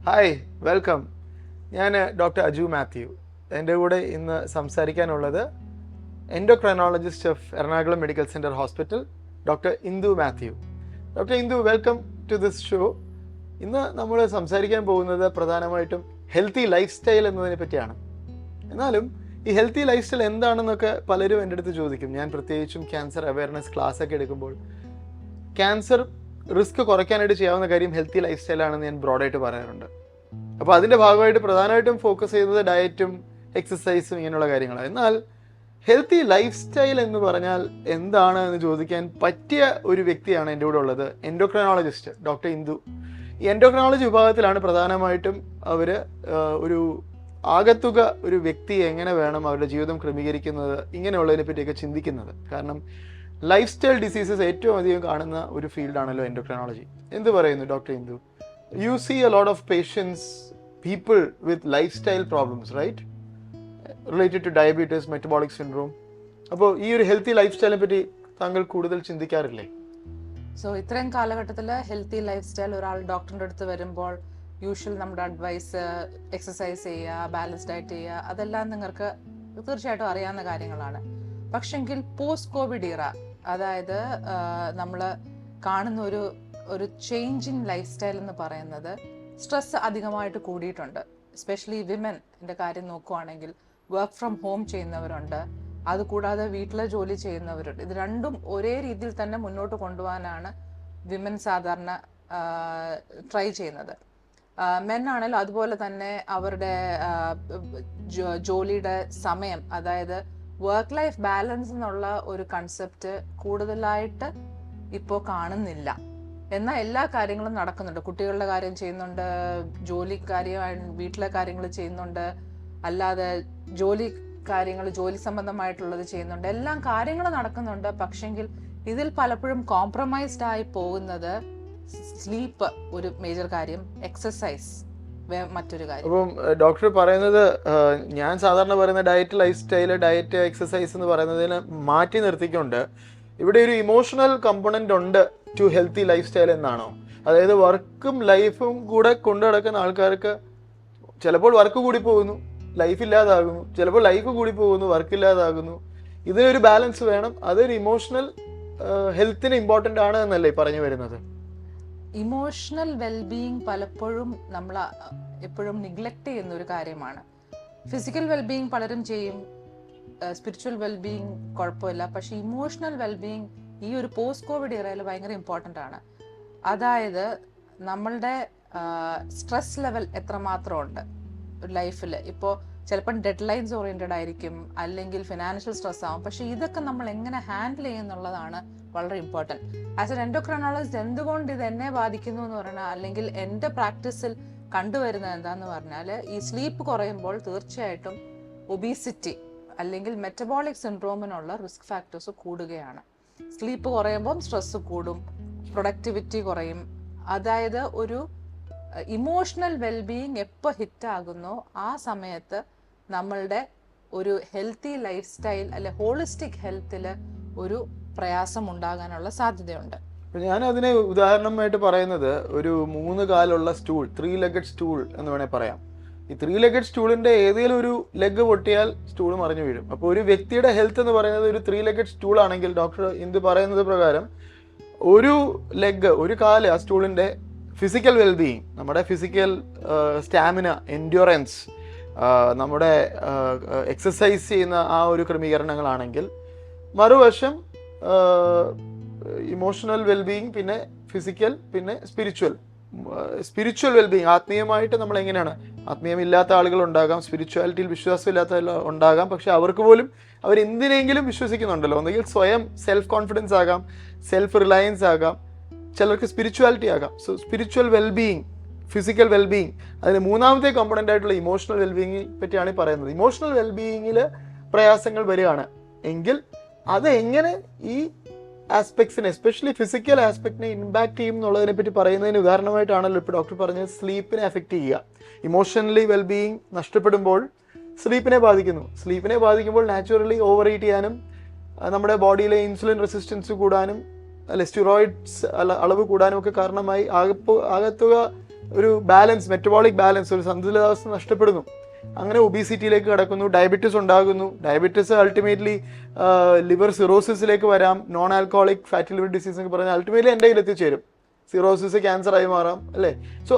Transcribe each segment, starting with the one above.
Hi welcome. ഞാൻ doctor Aju Mathew. എൻ്റെ കൂടെ ഇന്ന് സംസാരിക്കാനുള്ളത് endocrinologist of Ernakulam medical centre hospital doctor Indu Mathew. Doctor Indu, welcome to this show. ഇന്ന് നമ്മൾ സംസാരിക്കാൻ പോകുന്നത് പ്രധാനമായിട്ടും ഹെൽത്തി ലൈഫ് സ്റ്റൈൽ എന്നതിനെ പറ്റിയാണ്. എന്നാലും ഈ ഹെൽത്തി ലൈഫ് സ്റ്റൈൽ എന്താണെന്നൊക്കെ പലരും എൻ്റെ അടുത്ത് ചോദിക്കും. ഞാൻ പ്രത്യേകിച്ചും ക്യാൻസർ അവയർനെസ് ക്ലാസ് ഒക്കെ എടുക്കുമ്പോൾ ക്യാൻസർ റിസ്ക് കുറയ്ക്കാനായിട്ട് ചെയ്യാവുന്ന കാര്യം ഹെൽത്തി ലൈഫ് സ്റ്റൈലാണെന്ന് ഞാൻ ബ്രോഡായിട്ട് പറയാറുണ്ട്. അപ്പോൾ അതിൻ്റെ ഭാഗമായിട്ട് പ്രധാനമായിട്ടും ഫോക്കസ് ചെയ്യുന്നത് ഡയറ്റും എക്സസൈസും ഇങ്ങനെയുള്ള കാര്യങ്ങളാണ്. എന്നാൽ ഹെൽത്തി ലൈഫ് സ്റ്റൈൽ എന്ന് പറഞ്ഞാൽ എന്താണ് എന്ന് ചോദിക്കാൻ പറ്റിയ ഒരു വ്യക്തിയാണ് എൻ്റെ കൂടെ ഉള്ളത്, എൻഡോക്രൈനോളജിസ്റ്റ് ഡോക്ടർ ഇന്ദു. ഈ എൻഡോക്രൈനോളജി വിഭാഗത്തിലാണ് പ്രധാനമായിട്ടും അവർ ഒരു ആകത്തുക ഒരു വ്യക്തി എങ്ങനെ വേണം അവരുടെ ജീവിതം ക്രമീകരിക്കുന്നത് ഇങ്ങനെയുള്ളതിനെ പറ്റിയൊക്കെ ചിന്തിക്കുന്നത്. കാരണം ലൈഫ് സ്റ്റൈൽ ഡിസീസസ് ഏറ്റവും അധികം കാണുന്ന ഒരു ഫീൽഡാണല്ലോ എൻഡോക്രൈനോളജി. എന്ത് പറയുന്നു doctor Indu? You see a lot of patients, people with life style problems, right, related to diabetes, metabolic syndrome. അപ്പോൾ ഈ ഒരു ഹെൽത്തി ലൈഫ് സ്റ്റൈലിനെ പറ്റി താങ്കൾ കൂടുതൽ ചിന്തിക്കാറില്ലേ? സോ ഇത്രയും കാലഘട്ടത്തിൽ ഹെൽത്തി ലൈഫ് സ്റ്റൈൽ ഒരാൾ ഡോക്ടറിൻ്റെ അടുത്ത് വരുമ്പോൾ യൂഷ്വൽ നമ്മുടെ അഡ്വൈസ് എക്സസൈസ് ചെയ്യുക, ബാലൻസ് ഡയറ്റ് ചെയ്യുക, അതെല്ലാം നിങ്ങൾക്ക് തീർച്ചയായിട്ടും അറിയാവുന്ന കാര്യങ്ങളാണ്. പക്ഷെങ്കിൽ പോസ്റ്റ് കോവിഡ് ഇറ, അതായത് നമ്മൾ കാണുന്ന ഒരു ചേഞ്ച് ഇൻ ലൈഫ് സ്റ്റൈൽ എന്ന് പറയുന്നത് സ്ട്രെസ് അധികമായിട്ട് കൂടിയിട്ടുണ്ട്. എസ്പെഷ്യലി വിമൻ്റെ കാര്യം നോക്കുവാണെങ്കിൽ വർക്ക് ഫ്രം ഹോം ചെയ്യുന്നവരുണ്ട്, അതുകൂടാതെ വീട്ടിലെ ജോലി ചെയ്യുന്നവരുണ്ട്. ഇത് രണ്ടും ഒരേ രീതിയിൽ തന്നെ മുന്നോട്ട് കൊണ്ടുപോകാനാണ് വിമൻ സാധാരണ ട്രൈ ചെയ്യുന്നത്. മെൻ ആണെങ്കിലും അതുപോലെ തന്നെ അവരുടെ ജോലിയുടെ സമയം, അതായത് വർക്ക് ലൈഫ് ബാലൻസ് എന്നുള്ള ഒരു കൺസെപ്റ്റ് കൂടുതലായിട്ട് ഇപ്പോൾ കാണുന്നില്ല. എന്നാൽ എല്ലാ കാര്യങ്ങളും നടക്കുന്നുണ്ട്. കുട്ടികളുടെ കാര്യം ചെയ്യുന്നുണ്ട്, ജോലി വീട്ടിലെ കാര്യങ്ങൾ ചെയ്യുന്നുണ്ട്, അല്ലാതെ ജോലി സംബന്ധമായിട്ടുള്ളത് ചെയ്യുന്നുണ്ട്. എല്ലാം കാര്യങ്ങൾ നടക്കുന്നുണ്ട്. പക്ഷെങ്കിൽ ഇതിൽ പലപ്പോഴും കോംപ്രമൈസ്ഡ് ആയി പോകുന്നത് സ്ലീപ്പ് ഒരു മേജർ കാര്യം, എക്സസൈസ് മറ്റൊരു കാര്യം. അപ്പം ഡോക്ടർ പറയുന്നത്, ഞാൻ സാധാരണ പറയുന്ന diet life style, diet exercise എന്ന് പറയുന്നതിന് മാറ്റി നിർത്തിക്കൊണ്ട് ഇവിടെ ഒരു ഇമോഷണൽ കമ്പോണന്റ് ഉണ്ട് ടു ഹെൽത്തി ലൈഫ് സ്റ്റൈൽ എന്നാണോ? അതായത് വർക്കും ലൈഫും കൂടെ കൊണ്ടു നടക്കുന്ന ആൾക്കാർക്ക് ചിലപ്പോൾ വർക്ക് കൂടി പോകുന്നു, ലൈഫ് ഇല്ലാതാകുന്നു, ചിലപ്പോൾ ലൈഫ് കൂടി പോകുന്നു, വർക്ക് ഇല്ലാതാകുന്നു. ഇതിനൊരു ബാലൻസ് വേണം. അതൊരു ഇമോഷണൽ ഹെൽത്തിന് ഇമ്പോർട്ടൻ്റ് ആണ് എന്നല്ലേ പറഞ്ഞു വരുന്നത്? ഇമോഷണൽ വെൽബീയിങ് പലപ്പോഴും നമ്മൾ എപ്പോഴും നിഗ്ലക്ട് ചെയ്യുന്ന ഒരു കാര്യമാണ്. ഫിസിക്കൽ വെൽബീയിങ് പലരും ചെയ്യും, സ്പിരിച്വൽ വെൽബീയിങ് കുഴപ്പമില്ല. പക്ഷെ ഇമോഷണൽ വെൽബീയിങ് ഈ ഒരു പോസ്റ്റ് കോവിഡ് ഇറയിൽ ഭയങ്കര ഇമ്പോർട്ടൻ്റ് ആണ്. അതായത് നമ്മളുടെ സ്ട്രെസ് ലെവൽ എത്രമാത്രം ഉണ്ട് ലൈഫിൽ. ഇപ്പോൾ ചിലപ്പം ഡെഡ് ലൈൻസ് ഓറിയൻറ്റഡ് ആയിരിക്കും, അല്ലെങ്കിൽ ഫിനാൻഷ്യൽ സ്ട്രെസ് ആവും. പക്ഷെ ഇതൊക്കെ നമ്മൾ എങ്ങനെ ഹാൻഡിൽ ചെയ്യുന്നുള്ളതാണ് വളരെ ഇമ്പോർട്ടൻറ്റ്. ആസ് എൻ എൻഡോക്രൈനോളജിസ്റ്റ് എന്തുകൊണ്ട് ഇത് എന്നെ ബാധിക്കുന്നു എന്ന് പറഞ്ഞാൽ, അല്ലെങ്കിൽ എൻ്റെ പ്രാക്ടീസിൽ കണ്ടുവരുന്നത് എന്താന്ന് പറഞ്ഞാൽ, ഈ സ്ലീപ്പ് കുറയുമ്പോൾ തീർച്ചയായിട്ടും ഒബീസിറ്റി അല്ലെങ്കിൽ മെറ്റബോളിക് സിൻഡ്രോമിനുള്ള റിസ്ക് ഫാക്ടേഴ്സ് കൂടുകയാണ്. സ്ലീപ്പ് കുറയുമ്പം സ്ട്രെസ് കൂടും, പ്രൊഡക്ടിവിറ്റി കുറയും. അതായത് ഒരു ഇമോഷണൽ വെൽബീയിങ് എപ്പോൾ ഹിറ്റാകുന്നോ ആ സമയത്ത് നമ്മളുടെ ഒരു ഹെൽത്തി ലൈഫ് സ്റ്റൈൽ അല്ലെ ഹോളിസ്റ്റിക് ഹെൽത്തിൽ ഒരു പ്രയാസം ഉണ്ടാകാനുള്ള സാധ്യതയുണ്ട്. ഞാൻ അതിന് ഉദാഹരണമായിട്ട് പറയുന്നത് ഒരു 3 കാലുള്ള സ്റ്റൂൾ, 3 ലെഗഡ് സ്റ്റൂൾ എന്ന് വേണേൽ പറയാം. ഈ 3 ലെഗഡ് സ്റ്റൂളിന്റെ ഏതെങ്കിലും ഒരു ലെഗ് പൊട്ടിയാൽ സ്റ്റൂൾ മറിഞ്ഞു വീഴും. അപ്പോൾ ഒരു വ്യക്തിയുടെ ഹെൽത്ത് എന്ന് പറയുന്നത് ഒരു 3 ലെഗഡ് സ്റ്റൂൾ ആണെങ്കിൽ ഡോക്ടർ എന്ത് പറയുന്നത് പ്രകാരം ഒരു ലെഗ്, ഒരു കാല്, ആ സ്റ്റൂളിന്റെ ഫിസിക്കൽ വെൽബീയിങ്, നമ്മുടെ ഫിസിക്കൽ സ്റ്റാമിന, എൻഡ്യൂറൻസ്, നമ്മുടെ എക്സസൈസ് ചെയ്യുന്ന ആ ഒരു ക്രമീകരണങ്ങളാണെങ്കിൽ, മറുവശം ഇമോഷണൽ വെൽബീയിങ്, പിന്നെ ഫിസിക്കൽ, പിന്നെ സ്പിരിച്വൽ വെൽബീയിങ്. ആത്മീയമായിട്ട് നമ്മൾ എങ്ങനെയാണ്, ആത്മീയമില്ലാത്ത ആളുകൾ ഉണ്ടാകാം, സ്പിരിച്വാലിറ്റിയിൽ വിശ്വാസമില്ലാത്ത ഉണ്ടാകാം. പക്ഷെ അവർക്ക് പോലും അവരെന്തിനെങ്കിലും വിശ്വസിക്കുന്നുണ്ടല്ലോ. ഒന്നുകിൽ സ്വയം സെൽഫ് കോൺഫിഡൻസ് ആകാം, സെൽഫ് റിലയൻസ് ആകാം, ചിലർക്ക് സ്പിരിച്വാലിറ്റി ആകാം. So spiritual wellbeing, physical wellbeing, അതിന് മൂന്നാമത്തെ കോമ്പണൻ്റ് ആയിട്ടുള്ള ഇമോഷണൽ വെൽബീയിങ്ങിനെ പറ്റിയാണ് പറയുന്നത്. ഇമോഷണൽ വെൽബീയിങ്ങിൽ പ്രയാസങ്ങൾ വരികയാണ് എങ്കിൽ അത് എങ്ങനെ ഈ ആസ്പെക്ട്സിനെ, എസ്പെഷ്യലി ഫിസിക്കൽ ആസ്പെക്റ്റിനെ ഇമ്പാക്ട് ചെയ്യും എന്നുള്ളതിനെ പറ്റി പറയുന്നതിന് ഉദാഹരണമായിട്ടാണല്ലോ ഇപ്പോൾ ഡോക്ടർ പറഞ്ഞത് സ്ലീപ്പിനെ അഫക്റ്റ് ചെയ്യുക. ഇമോഷണലി വെൽബീയിങ് നഷ്ടപ്പെടുമ്പോൾ സ്ലീപ്പിനെ ബാധിക്കുന്നു. സ്ലീപ്പിനെ ബാധിക്കുമ്പോൾ നാച്ചുറലി ഓവർ ഈറ്റ് ചെയ്യാനും, നമ്മുടെ ബോഡിയിലെ ഇൻസുലിൻ റെസിസ്റ്റൻസ് കൂടാനും, അല്ലെ സ്റ്റിറോയിഡ്സ് അളവ് കൂടാനും ഒക്കെ കാരണമായി ആകത്തുക ഒരു ബാലൻസ്, മെറ്റബോളിക് ബാലൻസ്, ഒരു സന്തുലിതാവസ്ഥ നഷ്ടപ്പെടുന്നു. അങ്ങനെ ഒബീസിറ്റിയിലേക്ക് കടക്കുന്നു, ഡയബറ്റിസ് ഉണ്ടാകുന്നു. ഡയബറ്റിസ് അൾട്ടിമേറ്റ്ലി ലിവർ സിറോസിസിലേക്ക് വരാം, non alcoholic fatty liver disease എന്നൊക്കെ പറഞ്ഞാൽ അൾട്ടിമേറ്റ്ലി എൻ്റെ കയ്യിൽ എത്തിച്ചേരും. സിറോസിസ് ക്യാൻസർ ആയി മാറാം അല്ലേ. സോ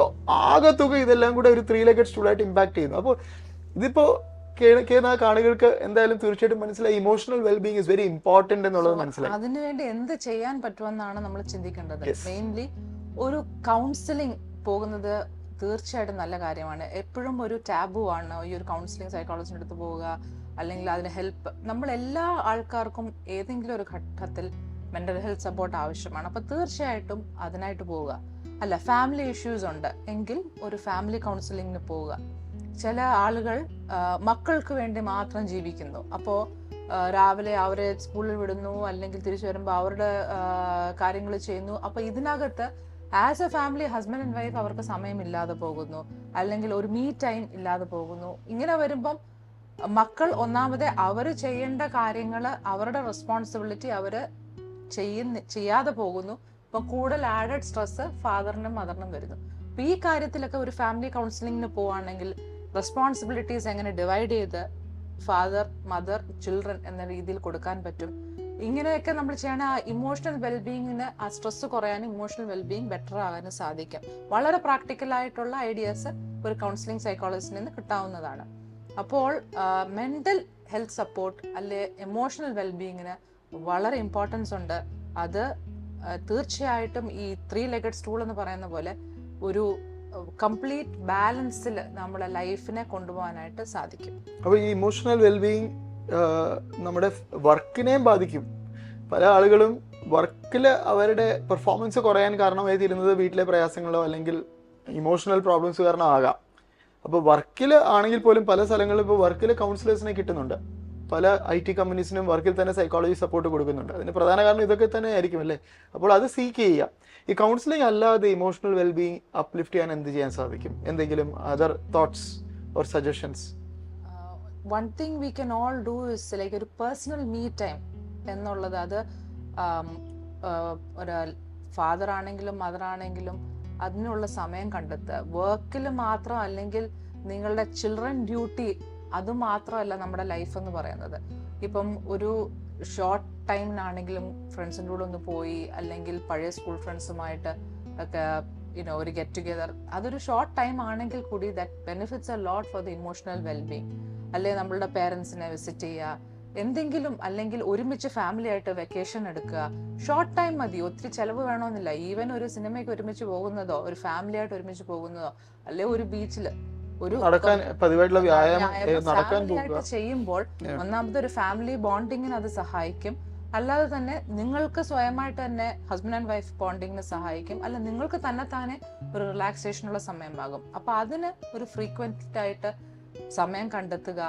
ആകെ തുക ഇതെല്ലാം കൂടെ ഒരു 3-legged സ്റ്റൂളായിട്ട് ഇമ്പാക്ട് ചെയ്യുന്നു. അപ്പോൾ ഇതിപ്പോൾ കേൾക്കുന്ന കാണികൾക്ക് എന്തായാലും തീർച്ചയായിട്ടും മനസ്സിലായി emotional wellbeing is very important എന്നുള്ളത് മനസ്സിലായി. അതിനുവേണ്ടി എന്ത് ചെയ്യാൻ പറ്റുമെന്നാണ് നമ്മൾ ചിന്തിക്കേണ്ടത്. മെയിൻലി ഒരു കൗൺസിലിംഗ് പോകുന്നത് തീർച്ചയായിട്ടും നല്ല കാര്യമാണ്. എപ്പോഴും ഒരു ടാബു ആണ് ഈ ഒരു കൗൺസിലിംഗ് സൈക്കോളജിസ്റ്റിന്റെ അടുത്ത് പോവുക, അല്ലെങ്കിൽ അതിന് ഹെൽപ്പ്. നമ്മൾ എല്ലാ ആൾക്കാർക്കും ഏതെങ്കിലും ഒരു ഘട്ടത്തിൽ മെന്റൽ ഹെൽത്ത് സപ്പോർട്ട് ആവശ്യമാണ്. അപ്പൊ തീർച്ചയായിട്ടും അതിനായിട്ട് പോവുക. അല്ല, ഫാമിലി ഇഷ്യൂസ് ഉണ്ട് എങ്കിൽ ഒരു ഫാമിലി കൗൺസിലിങ്ങിന് പോവുക. ചില ആളുകൾ മക്കൾക്ക് വേണ്ടി മാത്രം ജീവിക്കുന്നു. അപ്പോൾ രാവിലെ അവരെ സ്കൂളിൽ വിടുന്നു, അല്ലെങ്കിൽ തിരിച്ചു വരുമ്പോൾ അവരുടെ കാര്യങ്ങൾ ചെയ്യുന്നു. അപ്പൊ ഇതിനകത്ത് as A family husband and wife അവർക്ക് സമയമില്ലാതെ പോകുന്നു, അല്ലെങ്കിൽ ഒരു മീ ടൈം ഇല്ലാതെ പോകുന്നു. ഇങ്ങനെ വരുമ്പം മക്കൾ ഒന്നാമത് അവർ ചെയ്യേണ്ട കാര്യങ്ങൾ, അവരുടെ റെസ്പോൺസിബിലിറ്റി അവര് ചെയ്യാതെ പോകുന്നു. അപ്പൊ കൂടുതൽ ആഡഡ് സ്ട്രെസ് ഫാദറിനും മദറിനും വരുന്നു. അപ്പൊ ഈ കാര്യത്തിലൊക്കെ ഒരു ഫാമിലി കൗൺസിലിങ്ങിന് പോവാണെങ്കിൽ റെസ്പോൺസിബിലിറ്റീസ് എങ്ങനെ ഡിവൈഡ് ചെയ്ത് ഫാദർ, മദർ, ചിൽഡ്രൻ എന്ന രീതിയിൽ കൊടുക്കാൻ പറ്റും. ഇങ്ങനെയൊക്കെ നമ്മൾ ചെയ്യണ ഇമോഷണൽ വെൽബീയിങ്ങിന് ആ സ്ട്രെസ് കുറയാനും ഇമോഷണൽ വെൽബീയിങ് ബെറ്റർ ആകാനും സാധിക്കും. വളരെ പ്രാക്ടിക്കൽ ആയിട്ടുള്ള ഐഡിയാസ് ഒരു കൗൺസിലിംഗ് സൈക്കോളജിസ്റ്റിൽ നിന്ന് കിട്ടാവുന്നതാണ്. അപ്പോൾ മെന്റൽ ഹെൽത്ത് സപ്പോർട്ട് അല്ലെ ഇമോഷണൽ വെൽബീയിങ്ങിന് വളരെ ഇമ്പോർട്ടൻസ് ഉണ്ട്. അത് തീർച്ചയായിട്ടും ഈ 3-legged സ്റ്റൂൾ എന്ന് പറയുന്ന പോലെ ഒരു കംപ്ലീറ്റ് ബാലൻസിൽ നമ്മളെ ലൈഫിനെ കൊണ്ടുപോകാനായിട്ട് സാധിക്കും. അപ്പോൾ ഈ ഇമോഷണൽ വെൽബീയിങ് നമ്മുടെ വർക്കിനെയും ബാധിക്കും. പല ആളുകളും വർക്കിൽ അവരുടെ പെർഫോമൻസ് കുറയാൻ കാരണമായി തീരുന്നത് വീട്ടിലെ പ്രയാസങ്ങളോ അല്ലെങ്കിൽ ഇമോഷണൽ പ്രോബ്ലംസ് കാരണം ആകാം. അപ്പോൾ വർക്കിൽ ആണെങ്കിൽ പോലും പല സ്ഥലങ്ങളിലും ഇപ്പോൾ വർക്കിൽ കൗൺസിലേഴ്സിനെ കിട്ടുന്നുണ്ട്. പല IT കമ്പനീസിനും വർക്കിൽ തന്നെ സൈക്കോളജി സപ്പോർട്ട് കൊടുക്കുന്നുണ്ട്. അതിന് പ്രധാന കാരണം ഇതൊക്കെ തന്നെ ആയിരിക്കും അല്ലേ. അപ്പോൾ അത് സീക്ക് ചെയ്യുക. ഈ കൗൺസിലിംഗ് അല്ലാതെ ഇമോഷണൽ വെൽബീയിങ് അപ്ലിഫ്റ്റ് ചെയ്യാൻ എന്ത് ചെയ്യാൻ സാധിക്കും? എന്തെങ്കിലും other thoughts or suggestions? One thing we can all do is like ഒരു പേഴ്സണൽ മീ ടൈം എന്നുള്ളത്. അത് ഒരു ഫാദർ ആണെങ്കിലും മദർ ആണെങ്കിലും അതിനുള്ള സമയം കണ്ടെത്തുക. വർക്കിൽ മാത്രം, അല്ലെങ്കിൽ നിങ്ങളുടെ ചിൽഡ്രൻ ഡ്യൂട്ടി അത് മാത്രമല്ല നമ്മുടെ ലൈഫ് എന്ന് പറയുന്നത്. ഇപ്പം ഒരു ഷോർട്ട് ടൈമിനാണെങ്കിലും ഫ്രണ്ട്സിൻ്റെ കൂടെ ഒന്ന് പോയി, അല്ലെങ്കിൽ പഴയ സ്കൂൾ ഫ്രണ്ട്സുമായിട്ട് ഒക്കെ ഒരു ഗെറ്റ് ടുഗെദർ, അതൊരു ഷോർട്ട് ടൈം ആണെങ്കിൽ കൂടി that benefits a lot for the emotional wellbeing. അല്ലെ നമ്മളുടെ പേരൻസിനെ വിസിറ്റ് ചെയ്യുക, എന്തെങ്കിലും, അല്ലെങ്കിൽ ഒരുമിച്ച് ഫാമിലി ആയിട്ട് വെക്കേഷൻ എടുക്കുക. ഷോർട്ട് ടൈം മതി, ഒത്തിരി ചെലവ് വേണമെന്നില്ല. ഈവൻ ഒരു സിനിമയ്ക്ക് ഒരുമിച്ച് പോകുന്നതോ, ഒരു ഫാമിലി ആയിട്ട് ഒരുമിച്ച് പോകുന്നതോ, അല്ലെ ഒരു ബീച്ചിൽ ഒരു ചെയ്യുമ്പോൾ ഒന്നാമത് ഒരു ഫാമിലി ബോണ്ടിങ്ങിന് അത് സഹായിക്കും. അല്ലാതെ തന്നെ നിങ്ങൾക്ക് സ്വയമായിട്ട് തന്നെ ഹസ്ബൻഡ് ആൻഡ് വൈഫ് ബോണ്ടിങ്ങിന് സഹായിക്കും. അല്ല, നിങ്ങൾക്ക് തന്നെ ഒരു റിലാക്സേഷനുള്ള സമയമാകും. അപ്പൊ അതിന് ഒരു ഫ്രീക്വന്റ് ആയിട്ട് സമയം കണ്ടെത്തുക.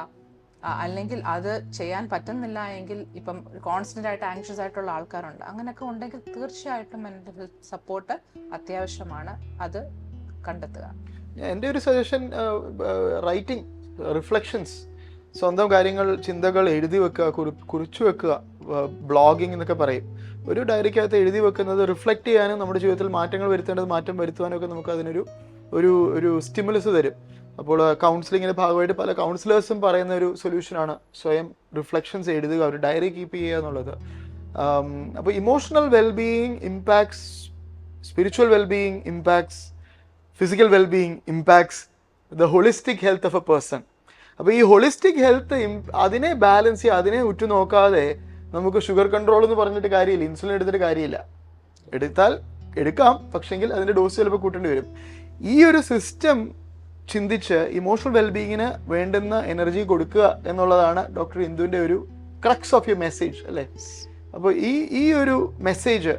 അല്ലെങ്കിൽ അത് ചെയ്യാൻ പറ്റുന്നില്ല എങ്കിൽ ഇപ്പം കോൺസ്റ്റന്റ് ആയിട്ട് ആങ്ഷ്യസ് ആയിട്ടുള്ള ആൾക്കാരുണ്ട്. അങ്ങനെയൊക്കെ ഉണ്ടെങ്കിൽ തീർച്ചയായിട്ടും മെന്റൽ ഹെൽത്ത് സപ്പോർട്ട് അത്യാവശ്യമാണ്. അത് കണ്ടെത്തുക. എൻ്റെ ഒരു സജഷൻ, റൈറ്റിംഗ്, റിഫ്ലക്ഷൻസ്, സ്വന്തം കാര്യങ്ങൾ, ചിന്തകൾ എഴുതി വെക്കുക, കുറിച്ചു വെക്കുക. ബ്ലോഗിങ് എന്നൊക്കെ പറയും. ഒരു ഡയറിക്കകത്ത് എഴുതി വെക്കുന്നത് റിഫ്ലക്റ്റ് ചെയ്യാനും നമ്മുടെ ജീവിതത്തിൽ മാറ്റങ്ങൾ വരുത്തേണ്ടത് മാറ്റം വരുത്തുവാനും ഒക്കെ നമുക്ക് അതിനൊരു ഒരു സ്റ്റിമുലസ് തരും. അപ്പോൾ കൗൺസിലിങ്ങിൻ്റെ ഭാഗമായിട്ട് പല കൗൺസിലേഴ്സും പറയുന്ന ഒരു സൊല്യൂഷനാണ് സ്വയം റിഫ്ലക്ഷൻസ് എഴുതുക, ഒരു ഡയറി കീപ്പ് ചെയ്യുക എന്നുള്ളത്. അപ്പോൾ emotional wellbeing impacts spiritual wellbeing, impacts physical wellbeing, impacts the holistic health of A person. അപ്പോൾ ഈ ഹോളിസ്റ്റിക് ഹെൽത്ത് അതിനെ ബാലൻസ് ചെയ്യുക, അതിനെ ഉറ്റുനോക്കാതെ നമുക്ക് ഷുഗർ കൺട്രോൾ എന്ന് പറഞ്ഞിട്ട് കാര്യമില്ല, ഇൻസുലിൻ എടുത്തിട്ട് കാര്യമില്ല. എടുക്കാം, പക്ഷെങ്കിൽ അതിൻ്റെ ഡോസ് ചിലപ്പോൾ കൂട്ടേണ്ടി വരും. ഈ ഒരു സിസ്റ്റം ചിന്തിച്ച് ഇമോഷണൽ വെൽബീയിങ്ങിന് വേണ്ടുന്ന എനർജി കൊടുക്കുക എന്നുള്ളതാണ് ഡോക്ടർ ഇന്ദുവിൻ്റെ ഒരു ക്രക്സ് ഓഫ് യുവർ മെസ്സേജ് അല്ലേ. അപ്പോൾ ഈ ഒരു മെസ്സേജ്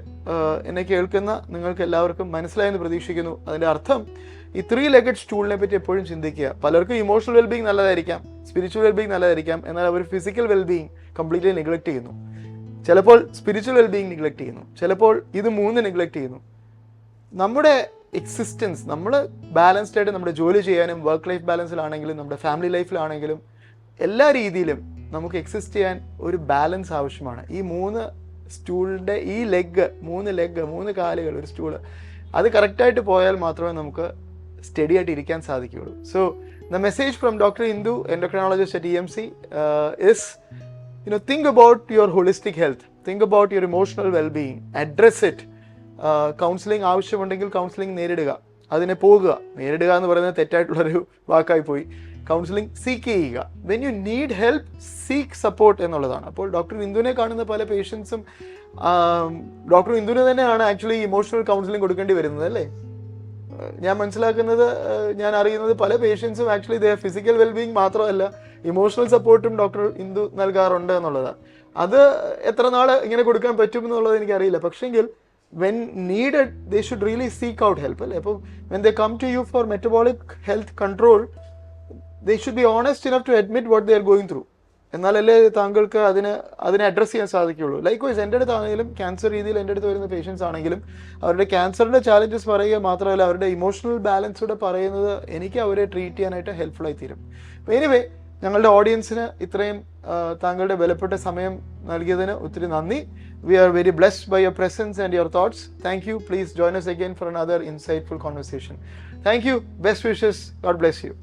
എന്നെ കേൾക്കുന്ന നിങ്ങൾക്ക് എല്ലാവർക്കും മനസ്സിലായെന്ന് പ്രതീക്ഷിക്കുന്നു. അതിൻ്റെ അർത്ഥം ഈ 3-legged സ്റ്റൂളിനെ പറ്റി എപ്പോഴും ചിന്തിക്കുക. പലർക്കും ഇമോഷണൽ വെൽബീയിങ് നല്ലതായിരിക്കാം, സ്പിരിച്വൽ വെൽബീയിങ് നല്ലതായിരിക്കാം, എന്നാൽ അവർ ഫിസിക്കൽ വെൽബീയിങ് കംപ്ലീറ്റ്ലി നെഗ്ലക്ട് ചെയ്യുന്നു. ചിലപ്പോൾ സ്പിരിച്വൽ വെൽബീയിങ് നെഗ്ലക്ട് ചെയ്യുന്നു, ചിലപ്പോൾ ഇത് 3 നെഗ്ലക്ട് ചെയ്യുന്നു. നമ്മുടെ എക്സിസ്റ്റൻസ്, നമ്മൾ ബാലൻസ്ഡ് ആയിട്ട് നമ്മുടെ ജോലി ചെയ്യാനും വർക്ക് ലൈഫ് ബാലൻസിലാണെങ്കിലും നമ്മുടെ ഫാമിലി ലൈഫിലാണെങ്കിലും എല്ലാ രീതിയിലും നമുക്ക് എക്സിസ്റ്റ് ചെയ്യാൻ ഒരു ബാലൻസ് ആവശ്യമാണ്. ഈ 3 സ്റ്റൂളിൻ്റെ ഈ 3 കാലുകൾ, ഒരു സ്റ്റൂള്, അത് കറക്റ്റായിട്ട് പോയാൽ മാത്രമേ നമുക്ക് സ്റ്റഡി ആയിട്ട് ഇരിക്കാൻ സാധിക്കുകയുള്ളൂ. So the message from doctor Indu, endocrinologist at EMC, is, think about your holistic health, think about your emotional well-being, address it. Counselling ആവശ്യമുണ്ടെങ്കിൽ കൗൺസിലിംഗ് നേരിടുക, അതിനെ പോകുക. നേരിടുക എന്ന് പറയുന്നത് തെറ്റായിട്ടുള്ളൊരു വാക്കായി പോയി. കൗൺസിലിംഗ് സീക്ക് ചെയ്യുക. When you need help, seek support എന്നുള്ളതാണ്. അപ്പോൾ ഡോക്ടർ ഇന്ദുവിനെ കാണുന്ന പല പേഷ്യൻസും ഡോക്ടർ ഇന്ദുവിന് തന്നെയാണ് ആക്ച്വലി ഇമോഷണൽ കൗൺസിലിംഗ് കൊടുക്കേണ്ടി വരുന്നത്, അല്ലേ? ഞാൻ മനസ്സിലാക്കുന്നത്, ഞാൻ അറിയുന്നത് പല പേഷ്യൻസും ആക്ച്വലി ഫിസിക്കൽ വെൽബീയിങ് മാത്രമല്ല ഇമോഷണൽ സപ്പോർട്ടും ഡോക്ടർ ഇന്ദു നൽകാറുണ്ട് എന്നുള്ളതാണ്. അത് എത്ര നാൾ ഇങ്ങനെ കൊടുക്കാൻ പറ്റും എന്നുള്ളത് എനിക്കറിയില്ല. പക്ഷേങ്കിൽ when needed they should really seek out help, അല്ലേ? അപ്പോൾ when they come to you for metabolic health control, they should be honest enough to admit what they are going through. എന്നാലല്ലേ താങ്കൾക്ക് അതിനെ അഡ്രസ്സ് ചെയ്യാൻ സാധിക്കുകയുള്ളൂ. ലൈക്ക്വൈസ് എൻ്റെ അടുത്താണെങ്കിലും ക്യാൻസർ രീതിയിൽ എൻ്റെ അടുത്ത് വരുന്ന പേഷ്യൻസ് ആണെങ്കിലും അവരുടെ ക്യാൻസറിൻ്റെ ചാലഞ്ചസ് പറയുക മാത്രമല്ല അവരുടെ ഇമോഷണൽ ബാലൻസൂടെ പറയുന്നത് എനിക്ക് അവരെ ട്രീറ്റ് ചെയ്യാനായിട്ട് ഹെൽപ്ഫുള്ളായി തീരും. അപ്പോൾ എനിവേ, ഞങ്ങളുടെ ഓഡിയൻസിന് ഇത്രയും താങ്കളുടെ വിലപ്പെട്ട സമയം നൽകിയതിന് ഒത്തിരി നന്ദി. We are very blessed by your presence and your thoughts. Thank you. Please join us again for another insightful conversation. Thank you. Best wishes. God bless you.